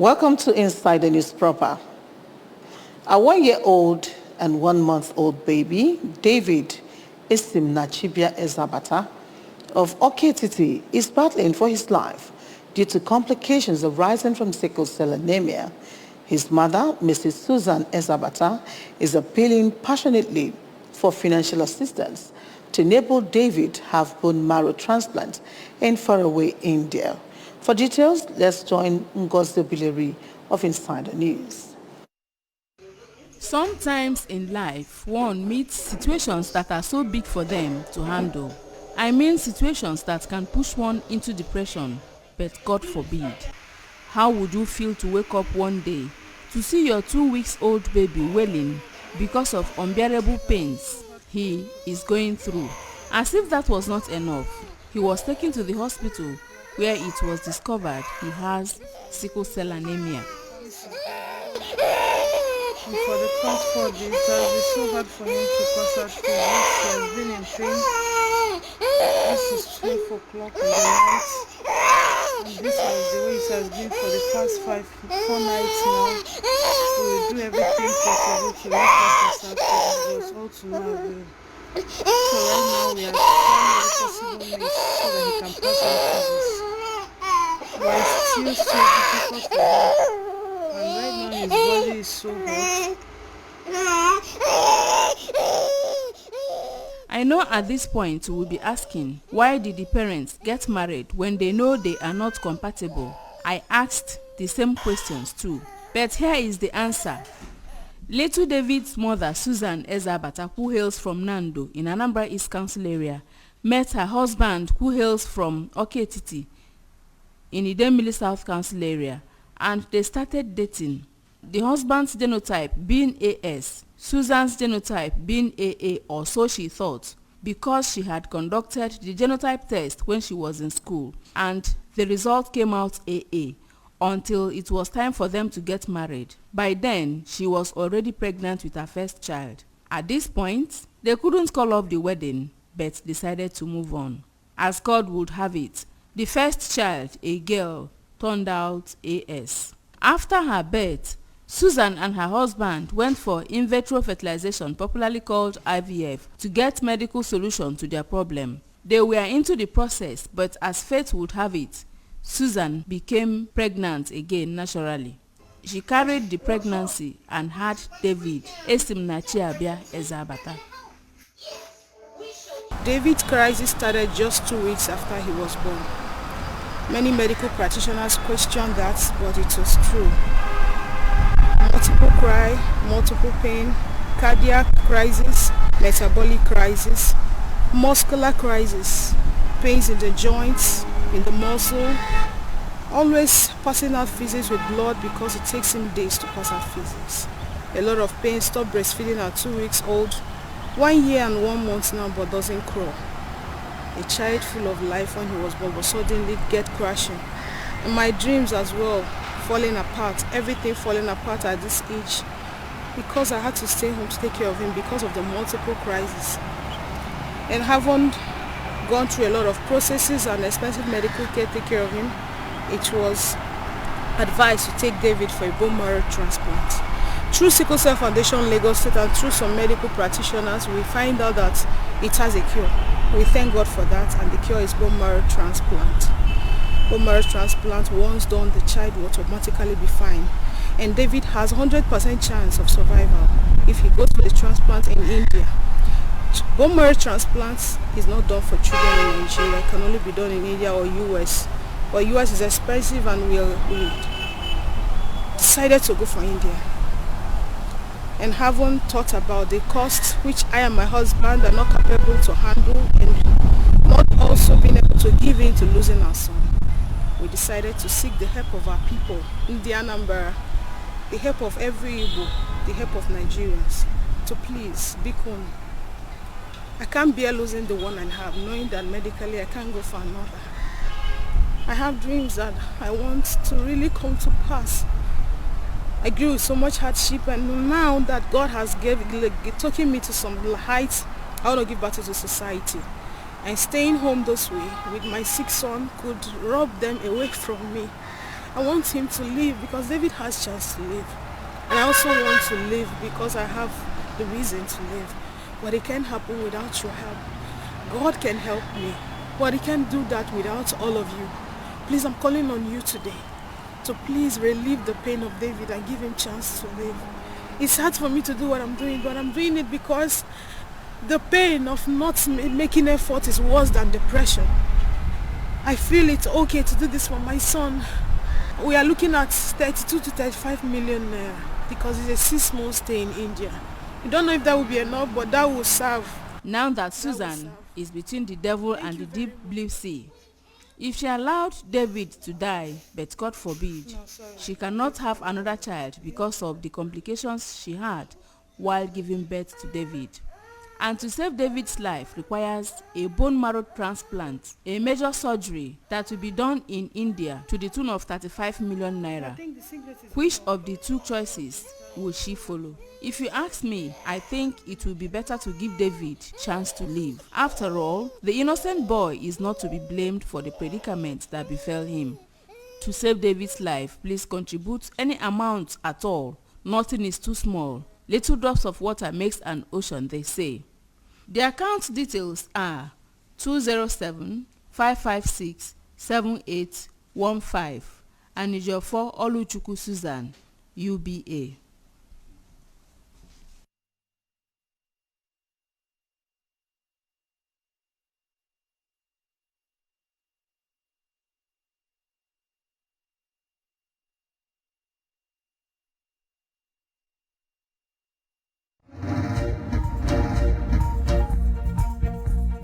Welcome to Inside the News Proper. A 1-year-old and 1-month-old baby, David Esimnachibia Ezabata of Oketiti, is battling for his life due to complications arising from sickle cell anemia. His mother, Mrs. Susan Ezabata, is appealing passionately for financial assistance to enable David have bone marrow transplant in faraway India. For details, let's join Ngozi Bileri of Insider News. Sometimes in life, one meets situations that are so big for them to handle. I mean situations that can push one into depression, but God forbid. How would you feel to wake up one day to see your 2-week-old baby wailing because of unbearable pains he is going through? As if that was not enough, he was taken to the hospital where it was discovered he has sickle cell anemia. And for the past 4 days, it has been so hard for him to pass out food. He has been in pain. This is 12 o'clock in the night. And this is the way it has been for the past 4 nights now. We will do everything possible to make him pass out food. It was all to no avail. So right now we are trying every possible means so that he can pass out food. But it's still so difficult for him. And right now his body is so hot. I know at this point you will be asking, why did the parents get married when they know they are not compatible? I asked the same questions too. But here is the answer. Little David's mother, Susan Ezabata, who hails from Nando in Anambra East Council area, met her husband, who hails from Oketiti in Idemili South Council area, and they started dating. The husband's genotype being AS, Susan's genotype being AA, or so she thought, because she had conducted the genotype test when she was in school, and the result came out AA, until it was time for them to get married. By then, she was already pregnant with her first child. At this point, they couldn't call off the wedding, but decided to move on. As God would have it, the first child, a girl, turned out AS. After her birth, Susan and her husband went for in vitro fertilization, popularly called IVF, to get medical solution to their problem. They were into the process, but as fate would have it, Susan became pregnant again naturally. She carried the pregnancy and had David Esimnachibia Ezabata. David's crisis started just 2 weeks after he was born. Many medical practitioners questioned that, but it was true. Multiple cry, multiple pain, cardiac crisis, metabolic crisis, muscular crisis, pains in the joints, in the muscle, always passing out physics with blood because it takes him days to pass out physics. A lot of pain, stopped breastfeeding at 2 weeks old, 1 year and 1 month now, but doesn't crawl. A child full of life when he was born, but suddenly get crashing. And my dreams as well, falling apart, everything falling apart at this age, because I had to stay home to take care of him because of the multiple crises. And haven't gone through a lot of processes and expensive medical care to take care of him, it was advised to take David for a bone marrow transplant. Through Sickle Cell Foundation Lagos State and through some medical practitioners, we find out that it has a cure. We thank God for that, and the cure is bone marrow transplant. Bone marrow transplant, once done, the child will automatically be fine. And David has 100% chance of survival if he goes for the transplant in India. Bone marrow transplant is not done for children in Nigeria. It can only be done in India or US. But US is expensive, and we decided to go for India. And haven't thought about the cost, which I and my husband are not capable to handle, and not also being able to give in to losing our son. We decided to seek the help of our people in the Anambra, the help of every Igbo, the help of Nigerians, to please, Bikun. I can't bear losing the one I have, knowing that medically I can't go for another. I have dreams that I want to really come to pass. I grew with so much hardship, and now that God has taken me to some heights, I want to give back to society. And staying home this way with my sick son could rob them away from me. I want him to live because David has chance to live. And I also want to live because I have the reason to live. But it can't happen without your help. God can help me, but he can't do that without all of you. Please, I'm calling on you today to please relieve the pain of David and give him chance to live. It's hard for me to do what I'm doing, but I'm doing it because the pain of not making effort is worse than depression. I feel it's okay to do this for my son. We are looking at 32 to 35 million naira because it's a 6-month stay in India. We don't know if that will be enough, but that will serve. Now that Susan is between the devil and the deep blue sea, if she allowed David to die, but God forbid, she cannot have another child because of the complications she had while giving birth to David. And to save David's life requires a bone marrow transplant, a major surgery that will be done in India to the tune of 35 million naira. Which of the two choices will she follow? If you ask me, I think it will be better to give David chance to live. After all, the innocent boy is not to be blamed for the predicament that befell him. To save David's life, please contribute any amount at all. Nothing is too small. Little drops of water makes an ocean, they say. The account details are 207-556-7815 and Ejiofor Oluchukwu Susan, UBA.